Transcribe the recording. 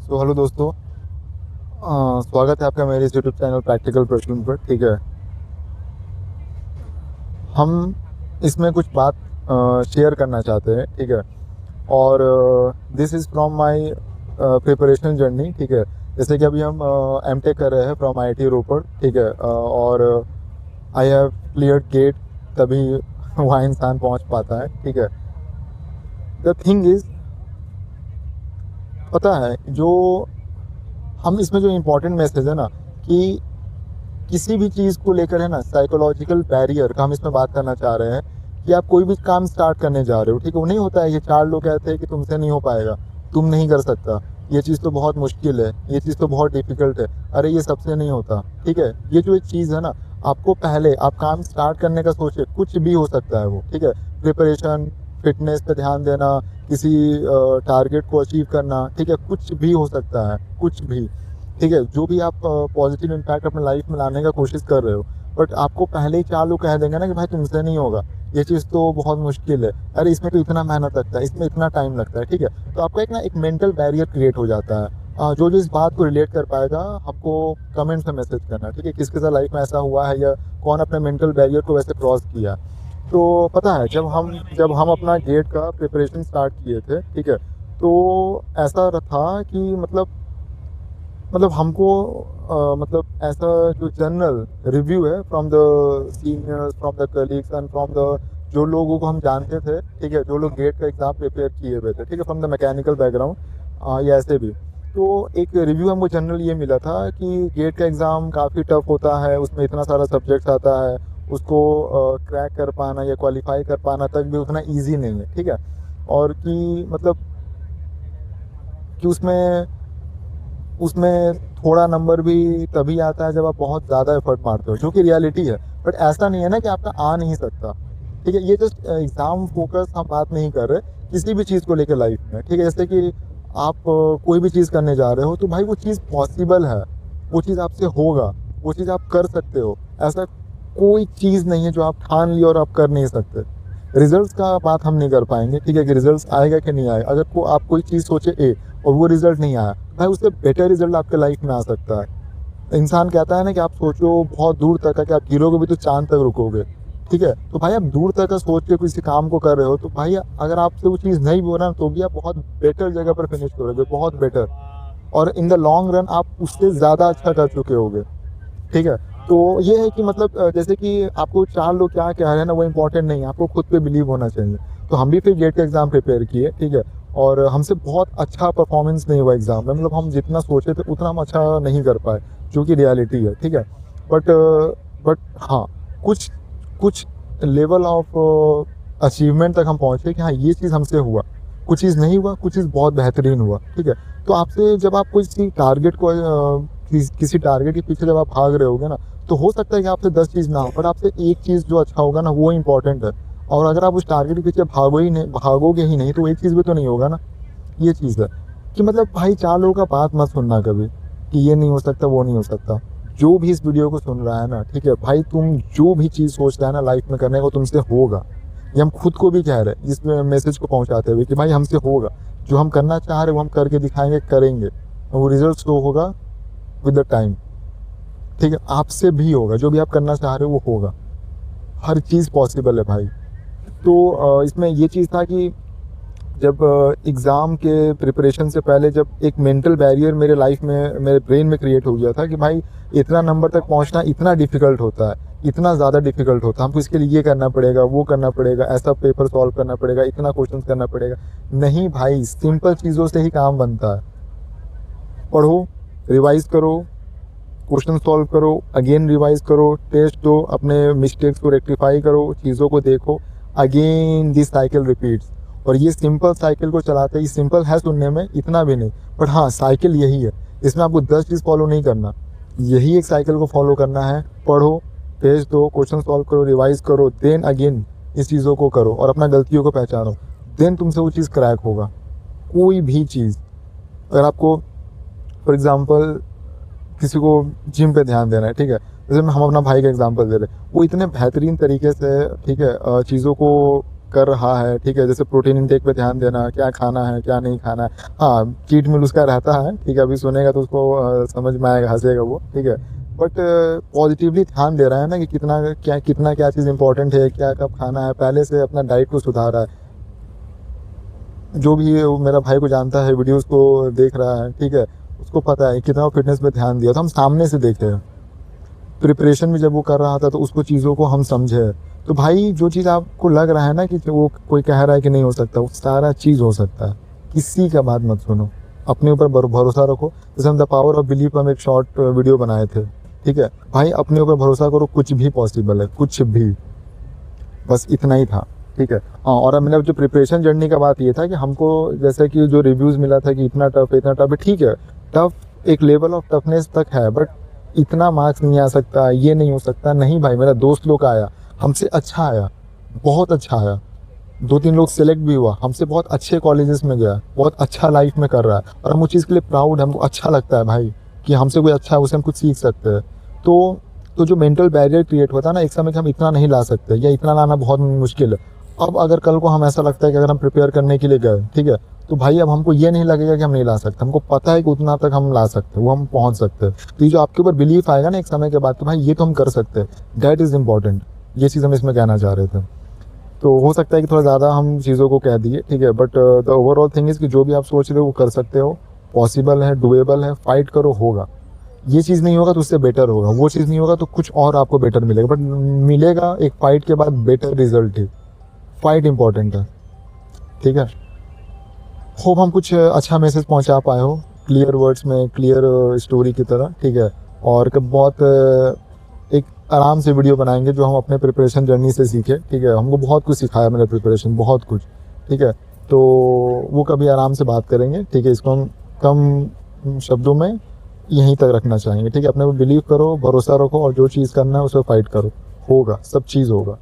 Hello दोस्तों। स्वागत है आपका मेरे इस यूट्यूब चैनल प्रैक्टिकल प्रश्न पर। ठीक है, हम इसमें कुछ बात शेयर करना चाहते हैं। ठीक है, और this is from my preparation journey. ठीक है, जैसे कि अभी हम एमटेक कर रहे हैं फ्रॉम आईआईटी रोपड़। ठीक है, और आई हैव क्लियर्ड गेट, तभी वहाँ इंसान पहुँच पाता है। ठीक है, द थिंग इज़, पता है जो हम इसमें जो इम्पोर्टेंट मैसेज है ना, कि किसी भी चीज़ को लेकर है ना, साइकोलॉजिकल बैरियर का हम इसमें बात करना चाह रहे हैं। कि आप कोई भी काम स्टार्ट करने जा रहे हो, ठीक है, वो नहीं होता है, ये चार लोग कहते हैं कि तुमसे नहीं हो पाएगा, तुम नहीं कर सकता, ये चीज़ तो बहुत मुश्किल है, ये चीज़ तो बहुत डिफिकल्ट है, अरे ये सबसे नहीं होता। ठीक है, ये जो एक चीज़ है ना, आपको पहले आप काम स्टार्ट करने का सोचे, कुछ भी हो सकता है वो। ठीक है, प्रिपरेशन, फिटनेस पे ध्यान देना, किसी टारगेट को अचीव करना, ठीक है, कुछ भी हो सकता है, कुछ भी। ठीक है, जो भी आप पॉजिटिव इम्पैक्ट अपने लाइफ में लाने का कोशिश कर रहे हो, बट आपको पहले ही चार लोग कह देंगे ना कि भाई तुमसे नहीं होगा, ये चीज़ तो बहुत मुश्किल है, अरे इसमें तो इतना मेहनत लगता है, इसमें इतना टाइम लगता है। ठीक है, तो आपका एक मेंटल बैरियर क्रिएट हो जाता है। जो जो इस बात को रिलेट कर पाएगा, आपको कमेंट में मैसेज करना। ठीक है, किसके साथ लाइफ में ऐसा हुआ है, या कौन अपने मेंटल बैरियर को वैसे क्रॉस किया। तो पता है, जब हम अपना गेट का प्रिपरेशन स्टार्ट किए थे, ठीक है, तो ऐसा था कि मतलब हमको मतलब ऐसा जो जनरल रिव्यू है from the seniors, from the colleagues and from the जो लोगों को हम जानते थे, ठीक है, जो लोग गेट का एग्ज़ाम प्रिपेयर किए हुए थे, ठीक है, फ्रॉम द मैकेनिकल बैकग्राउंड या ऐसे भी, तो एक रिव्यू हमको जनरल ये मिला था कि गेट का एग्ज़ाम काफ़ी टफ होता है, उसमें इतना सारा सब्जेक्ट्स आता है, उसको क्रैक कर पाना या क्वालिफाई कर पाना तक भी उतना ईजी नहीं है। ठीक है, और कि मतलब कि उसमें उसमें थोड़ा नंबर भी तभी आता है जब आप बहुत ज़्यादा एफर्ट मारते हो, जो कि रियलिटी है। बट ऐसा नहीं है ना कि आपका आ नहीं सकता। ठीक है, ये जस्ट एग्ज़ाम फोकस हम बात नहीं कर रहे, किसी भी चीज़ को लेकर लाइफ में। ठीक है, जैसे कि आप कोई भी चीज़ करने जा रहे हो, तो भाई वो चीज़ पॉसिबल है, वो चीज़ आपसे होगा, वो चीज़ आप कर सकते हो। ऐसा कोई चीज़ नहीं है जो आप ठान लिया और आप कर नहीं सकते। रिजल्ट्स का बात हम नहीं कर पाएंगे, ठीक है, कि रिजल्ट्स आएगा कि नहीं आएगा। अगर आप कोई चीज़ सोचे ए और वो रिजल्ट नहीं आया, भाई उससे बेटर रिजल्ट आपके लाइफ में आ सकता है। इंसान कहता है ना कि आप सोचो बहुत दूर तक का, कि आप गिरोगे भी तो चांद तक रुकोगे। ठीक है, तो भाई आप दूर तक का सोच के किसी काम को कर रहे हो, तो भाई अगर आपसे वो चीज़ नहीं भी हो रहा, तो भी आप बहुत बेटर जगह पर फिनिश करोगे, बहुत बेटर। और इन द लॉन्ग रन आप उससे ज़्यादा अच्छा कर चुके होगे। ठीक है, तो ये है कि मतलब जैसे कि आपको चार लोग क्या कह रहे हैं ना, वो इम्पोर्टेंट नहीं है, आपको खुद पे बिलीव होना चाहिए। तो हम भी फिर गेट का एग्ज़ाम प्रिपेयर किए। ठीक है, और हमसे बहुत अच्छा परफॉर्मेंस नहीं हुआ एग्ज़ाम में, मतलब हम जितना सोचे थे उतना हम अच्छा नहीं कर पाए, जो कि रियलिटी है। ठीक है, बट बट हाँ, कुछ कुछ लेवल ऑफ अचीवमेंट तक हम पहुँचे कि हाँ ये चीज़ हमसे हुआ, कुछ चीज़ नहीं हुआ, कुछ चीज़ बहुत बेहतरीन हुआ। ठीक है, तो आपसे जब आप किसी टारगेट को किसी टारगेट के पीछे जब आप भाग रहे होगे ना, तो हो सकता है कि आपसे 10 चीज़ ना हो, पर आपसे एक चीज़ जो अच्छा होगा ना, वो इम्पोर्टेंट है। और अगर आप उस टारगेट के पीछे भागोगे ही नहीं, तो एक चीज़ भी तो नहीं होगा ना। ये चीज़ है कि मतलब भाई चार लोगों का बात मत सुनना कभी, कि ये नहीं हो सकता, वो नहीं हो सकता। जो भी इस वीडियो को सुन रहा है ना, ठीक है भाई, तुम जो भी चीज़ सोच रहा है ना लाइफ में करने को, तुमसे होगा। ये हम खुद को भी कह रहे हैं इस मैसेज को पहुंचाते हुए, कि भाई हमसे होगा, जो हम करना चाह रहे हैं वो हम करके दिखाएंगे, करेंगे, वो रिजल्ट शो होगा विद द टाइम। ठीक है, आपसे भी होगा, जो भी आप करना चाह रहे हो वो होगा, हर चीज़ पॉसिबल है भाई। तो इसमें ये चीज़ था कि जब एग्ज़ाम के प्रिपरेशन से पहले जब एक मेंटल बैरियर मेरे लाइफ में, मेरे ब्रेन में क्रिएट हो गया था कि भाई इतना नंबर तक पहुंचना इतना डिफ़िकल्ट होता है, इतना ज़्यादा डिफ़िकल्ट होता है, हमको इसके लिए ये करना पड़ेगा, वो करना पड़ेगा, ऐसा पेपर सॉल्व करना पड़ेगा, इतना क्वेश्चन करना पड़ेगा। नहीं भाई, सिंपल चीज़ों से ही काम बनता है। पढ़ो, रिवाइज़ करो, क्वेश्चन सॉल्व करो, अगेन रिवाइज करो, टेस्ट दो, अपने मिस्टेक्स को रेक्टिफाई करो, चीज़ों को देखो, अगेन दिस साइकिल रिपीट्स। और ये सिंपल साइकिल को चलाते ही, सिंपल है सुनने में, इतना भी नहीं, बट हाँ साइकिल यही है। इसमें आपको 10 चीज़ फॉलो नहीं करना, यही एक साइकिल को फॉलो करना है। पढ़ो, टेस्ट दो, क्वेश्चन सॉल्व करो, रिवाइज करो, देन अगेन इस चीज़ों को करो और अपना गलतियों को पहचानो, देन तुमसे वो चीज़ क्रैक होगा। कोई भी चीज़, अगर आपको फॉर एग्ज़ाम्पल किसी को जिम पे ध्यान देना है, ठीक है, जैसे हम अपना भाई का एग्जांपल दे रहे हैं, वो इतने बेहतरीन तरीके से, ठीक है, चीज़ों को कर रहा है, ठीक है, जैसे प्रोटीन इंटेक पे ध्यान देना, क्या खाना है क्या नहीं खाना है। हाँ, चीट मील उसका रहता है, ठीक है, अभी सुनेगा तो उसको समझ में आएगा, हंसेगा वो, ठीक है, बट पॉजिटिवली ध्यान दे रहा है ना कि कितना क्या चीज़ इंपॉर्टेंट है, क्या कब खाना है, पहले से अपना डाइट को सुधार रहा है। जो भी वो मेरा भाई को जानता है, वीडियोस को देख रहा है, ठीक है, उसको पता है कितना फिटनेस पे ध्यान दिया, तो हम सामने से देखे हैं। प्रिपरेशन भी जब वो कर रहा था तो उसको चीज़ों को हम समझे। तो भाई जो चीज़ आपको लग रहा है ना कि वो कोई कह रहा है कि नहीं हो सकता, वो सारा चीज़ हो सकता है। किसी का बात मत सुनो, अपने ऊपर भरोसा रखो। जैसे हम द पावर ऑफ बिलीफ हम एक शॉर्ट वीडियो बनाए थे, ठीक है भाई, अपने ऊपर भरोसा करो, कुछ भी पॉसिबल है, कुछ भी, बस इतना ही था, ठीक है। हाँ, और मतलब जो प्रिपरेशन जर्नी का बात ये था कि हमको जैसे कि जो रिव्यूज़ मिला था कि इतना टफ है, ठीक है, टफ एक लेवल ऑफ टफनेस तक है, बट इतना मार्क्स नहीं आ सकता, ये नहीं हो सकता, नहीं भाई, मेरा दोस्त लोग आया, हमसे अच्छा आया, बहुत अच्छा आया, 2-3 लोग सेलेक्ट भी हुआ, हमसे बहुत अच्छे कॉलेजेस में गया, बहुत अच्छा लाइफ में कर रहा है, और हम उस चीज़ के लिए प्राउड है, हमको अच्छा लगता है भाई कि हमसे कोई अच्छा है, उससे हम कुछ सीख सकते हैं। तो जो मेंटल बैरियर क्रिएट होता है ना एक समय कि हम इतना नहीं ला सकते या इतना लाना बहुत मुश्किल है, अब अगर कल को हम ऐसा लगता है कि अगर हम प्रिपेयर करने के लिए गए, ठीक है, तो भाई अब हमको ये नहीं लगेगा कि हम नहीं ला सकते, हमको पता है कि उतना तक हम ला सकते हैं, वो हम पहुंच सकते हैं। तो ये जो आपके ऊपर बिलीफ आएगा ना एक समय के बाद, तो भाई ये तो हम कर सकते हैं, दैट इज़ इम्पॉर्टेंट। ये चीज़ हम इसमें कहना चाह रहे थे। तो हो सकता है कि थोड़ा ज़्यादा हम चीज़ों को कह दिए, ठीक है, but the overall thing is कि जो भी आप सोच रहे हो वो कर सकते हो, पॉसिबल है, डुएबल है, फाइट करो, होगा। ये चीज़ नहीं होगा तो उससे बेटर होगा, वो चीज़ नहीं होगा तो कुछ और आपको बेटर मिलेगा, बट मिलेगा एक फाइट के बाद बेटर रिजल्ट ही। फाइट इंपॉर्टेंट है, ठीक है। होप हम कुछ अच्छा मैसेज पहुंचा पाए हो, क्लियर वर्ड्स में, क्लियर स्टोरी की तरह, ठीक है। और बहुत एक आराम से वीडियो बनाएंगे जो हम अपने प्रिपरेशन जर्नी से सीखे, ठीक है। हमको बहुत कुछ सिखाया मेरा प्रिपरेशन, बहुत कुछ, ठीक है। तो वो कभी आराम से बात करेंगे, ठीक है। इसको हम कम शब्दों में यहीं तक रखना चाहेंगे, ठीक है। अपने को बिलीव करो, भरोसा रखो, और जो चीज़ करना है उस पर फाइट करो, होगा, सब चीज़ होगा।